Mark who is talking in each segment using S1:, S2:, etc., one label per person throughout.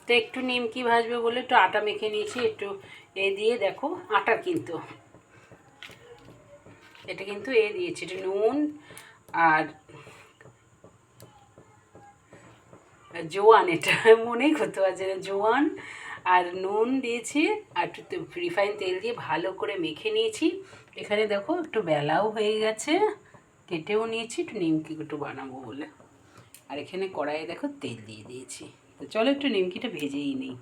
S1: তো একটু নিমকি ভাজবে বলে একটু আটা মেখে নিয়েছি, একটু এ দিয়ে দেখো আটা কিন্তু এটা কিন্তু এ দিয়েছি, এটা নুন আর জোয়ান, এটা মনেই করতে পারছি না, জোয়ান আর নুন দিয়েছি আর একটু রিফাইন তেল দিয়ে ভালো করে মেখে নিয়েছি। এখানে দেখো একটু বেলাও হয়ে গেছে, কেটেও নিয়েছি একটু নিমকি একটু বানাবো বলে। আর এখানে কড়াইয়ে দেখো তেল দিয়ে দিয়েছি। তো চলো একটু নিমকিটা ভেজেই নিই।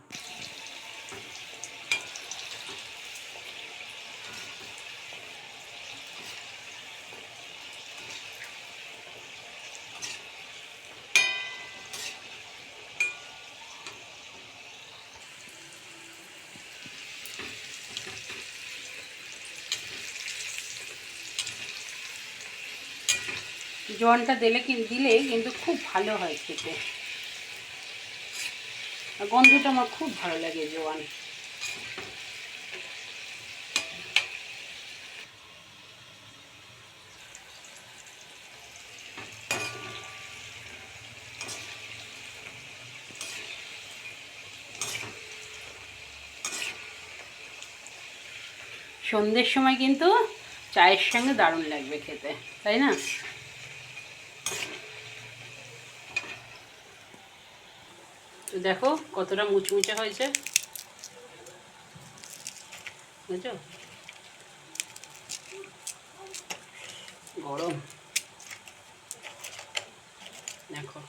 S1: জোয়ানটা দিলে কিন্তু খুব ভালো হয় খেতে, আর গন্ধটা আমার খুব ভালো লাগে জোয়ান। সন্ধ্যের সময় কিন্তু চায়ের সঙ্গে দারুণ লাগবে খেতে, তাই না? তো দেখো কতটা মুচমুচে হয়েছে, বুঝছো? গরম দেখো।